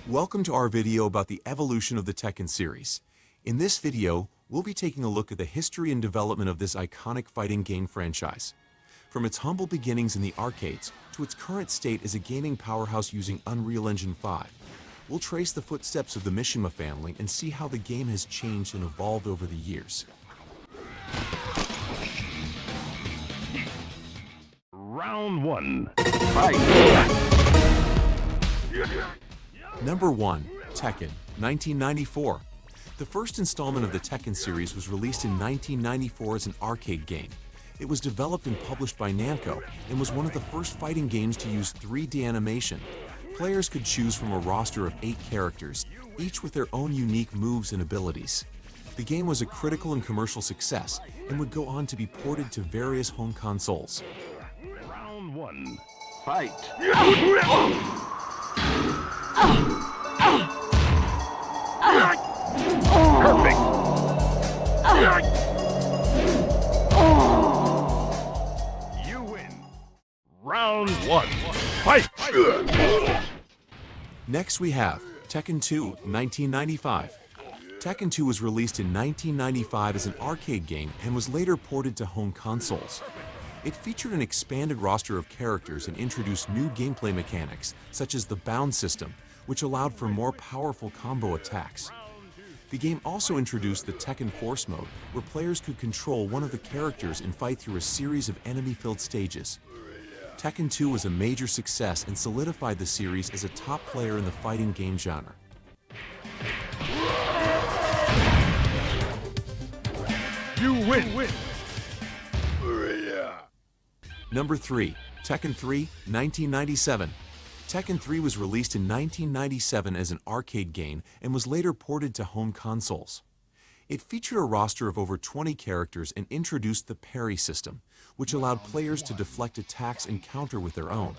Welcome to our video about the evolution of the Tekken series. In this video, we'll be taking a look at the history and development of this iconic fighting game franchise. From its humble beginnings in the arcades to its current state as a gaming powerhouse using Unreal Engine 5, we'll trace the footsteps of the Mishima family and see how the game has changed and evolved over the years. Round 1. Fight! Number 1. Tekken, 1994. The first installment of the Tekken series was released in 1994 as an arcade game. It was developed and published by Namco and was one of the first fighting games to use 3D animation. Players could choose from a roster of 8 characters, each with their own unique moves and abilities. The game was a critical and commercial success and would go on to be ported to various home consoles. Round 1. Fight! Perfect! You win! Round 1. Fight! Next we have Tekken 2, 1995. Tekken 2 was released in 1995 as an arcade game and was later ported to home consoles. It featured an expanded roster of characters and introduced new gameplay mechanics, such as the bound system, which allowed for more powerful combo attacks. The game also introduced the Tekken Force mode, where players could control one of the characters and fight through a series of enemy-filled stages. Tekken 2 was a major success and solidified the series as a top player in the fighting game genre. You win! Number 3. Tekken 3, 1997. Tekken 3 was released in 1997 as an arcade game and was later ported to home consoles. It featured a roster of over 20 characters and introduced the parry system, which allowed players to deflect attacks and counter with their own.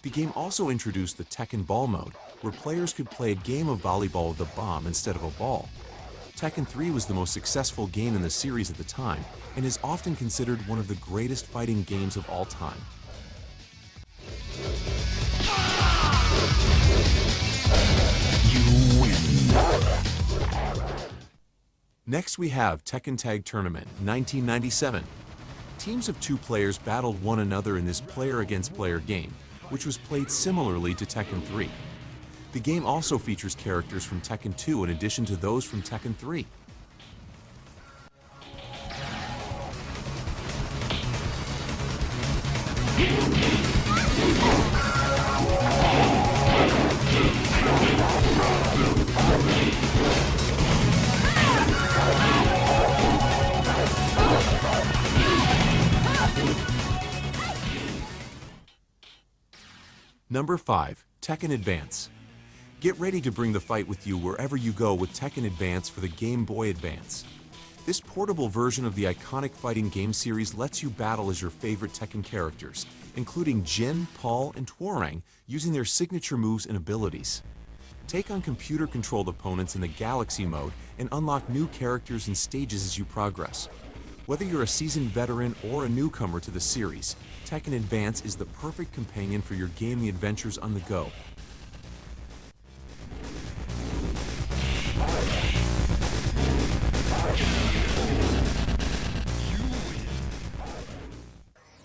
The game also introduced the Tekken Ball mode, where players could play a game of volleyball with a bomb instead of a ball. Tekken 3 was the most successful game in the series at the time and is often considered one of the greatest fighting games of all time. You win! Next we have Tekken Tag Tournament, 1997. Teams of 2 players battled one another in this player-against-player game, which was played similarly to Tekken 3. The game also features characters from Tekken 2 in addition to those from Tekken 3. Number 5. Tekken Advance. Get ready to bring the fight with you wherever you go with Tekken Advance for the Game Boy Advance. This portable version of the iconic fighting game series lets you battle as your favorite Tekken characters, including Jin, Paul, and Twarang, using their signature moves and abilities. Take on computer-controlled opponents in the Galaxy mode and unlock new characters and stages as you progress. Whether you're a seasoned veteran or a newcomer to the series, Tekken Advance is the perfect companion for your gaming adventures on the go.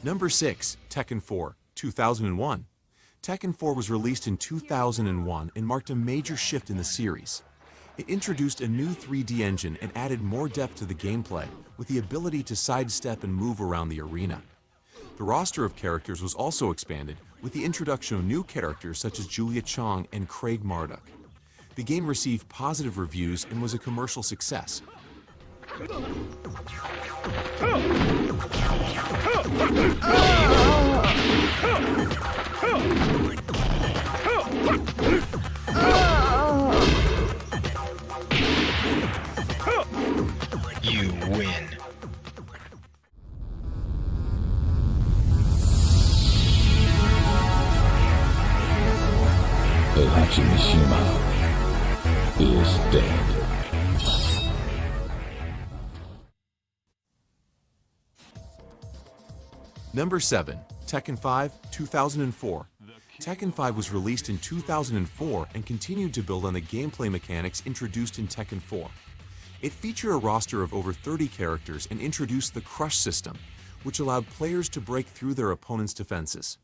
Number 6. Tekken 4, 2001. Tekken 4 was released in 2001 and marked a major shift in the series. It introduced a new 3D engine and added more depth to the gameplay, with the ability to sidestep and move around the arena. The roster of characters was also expanded, with the introduction of new characters such as Julia Chong and Craig Marduk. The game received positive reviews and was a commercial success. You win. Itachi Mishima is dead. Number 7. Tekken 5, 2004. Tekken 5 was released in 2004 and continued to build on the gameplay mechanics introduced in Tekken 4. It featured a roster of over 30 characters and introduced the Crush system, which allowed players to break through their opponent's defenses.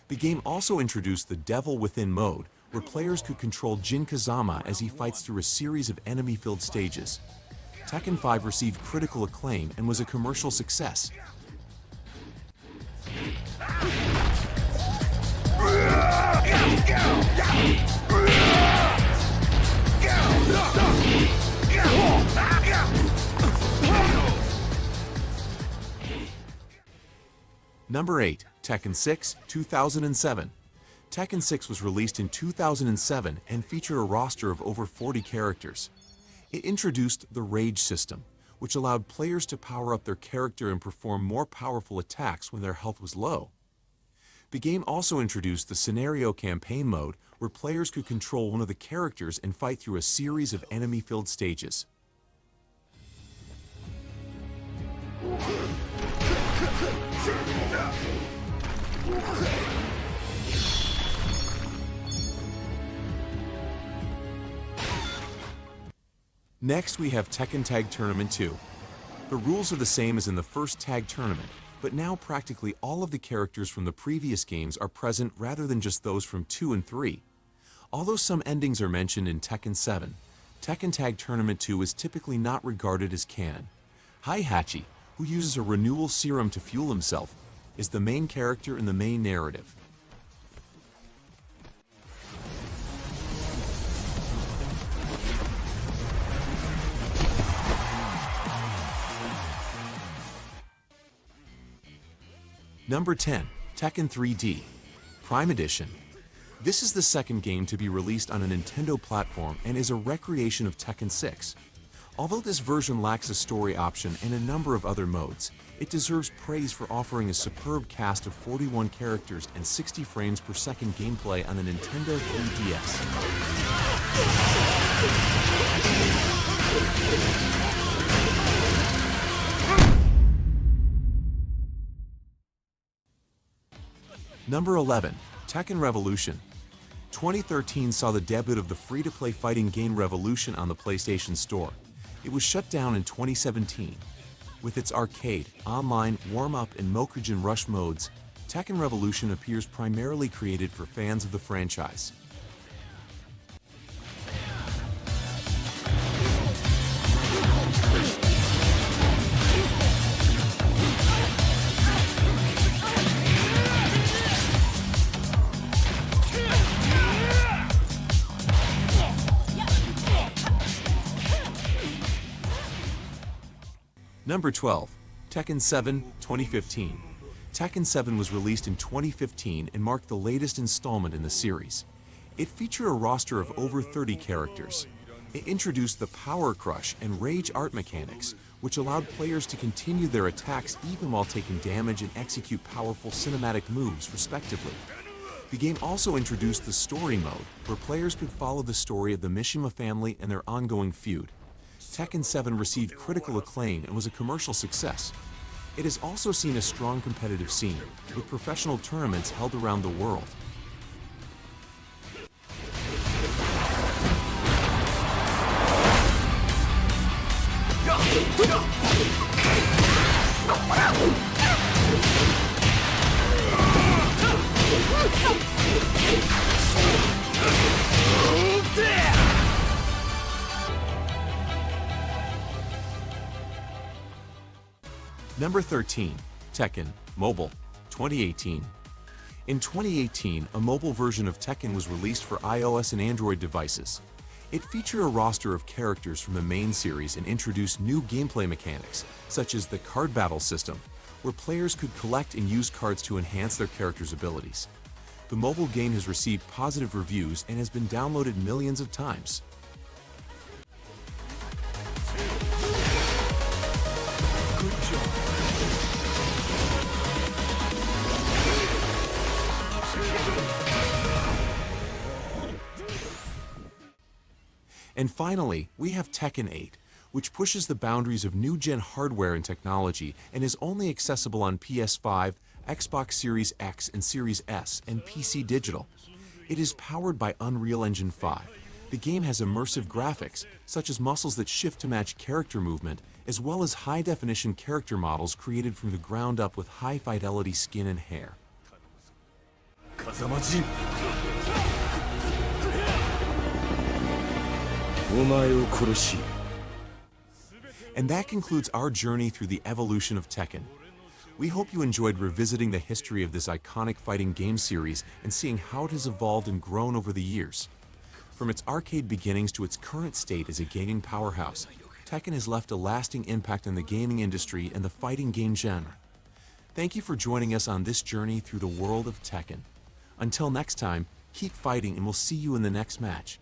The game also introduced the Devil Within mode, where players could control Jin Kazama as he fights through a series of enemy-filled stages. Tekken 5 received critical acclaim and was a commercial success. Number 8, Tekken 6, 2007. Tekken 6 was released in 2007 and featured a roster of over 40 characters. It introduced the Rage system, which allowed players to power up their character and perform more powerful attacks when their health was low. The game also introduced the Scenario Campaign mode, where players could control one of the characters and fight through a series of enemy-filled stages. Next, we have Tekken Tag Tournament 2. The rules are the same as in the first tag tournament, but now practically all of the characters from the previous games are present rather than just those from 2 and 3. Although some endings are mentioned in Tekken 7, Tekken Tag Tournament 2 is typically not regarded as canon. Heihachi, who uses a renewal serum to fuel himself, is the main character in the main narrative. Number 10, Tekken 3D, Prime Edition. This is the second game to be released on a Nintendo platform and is a recreation of Tekken 6. Although this version lacks a story option and a number of other modes, it deserves praise for offering a superb cast of 41 characters and 60 frames per second gameplay on the Nintendo 3DS. Number 11, Tekken Revolution. 2013 saw the debut of the free-to-play fighting game Revolution on the PlayStation Store. It was shut down in 2017. With its arcade, online, warm-up, and Mokujin Rush modes, Tekken Revolution appears primarily created for fans of the franchise. Number 12, Tekken 7, 2015. Tekken 7 was released in 2015 and marked the latest installment in the series. It featured a roster of over 30 characters. It introduced the Power Crush and Rage art mechanics, which allowed players to continue their attacks even while taking damage and execute powerful cinematic moves, respectively. The game also introduced the Story mode, where players could follow the story of the Mishima family and their ongoing feud. Tekken 7 received critical acclaim and was a commercial success. It has also seen a strong competitive scene, with professional tournaments held around the world. Number 13, Tekken Mobile, 2018. In 2018, a mobile version of Tekken was released for iOS and Android devices. It featured a roster of characters from the main series and introduced new gameplay mechanics, such as the card battle system, where players could collect and use cards to enhance their characters' abilities. The mobile game has received positive reviews and has been downloaded millions of times. Good job. And finally, we have Tekken 8, which pushes the boundaries of new-gen hardware and technology and is only accessible on PS5, Xbox Series X and Series S, and PC Digital. It is powered by Unreal Engine 5. The game has immersive graphics, such as muscles that shift to match character movement, as well as high-definition character models created from the ground up with high-fidelity skin and hair. And that concludes our journey through the evolution of Tekken. We hope you enjoyed revisiting the history of this iconic fighting game series and seeing how it has evolved and grown over the years. From its arcade beginnings to its current state as a gaming powerhouse, Tekken has left a lasting impact on the gaming industry and the fighting game genre. Thank you for joining us on this journey through the world of Tekken. Until next time, keep fighting and we'll see you in the next match.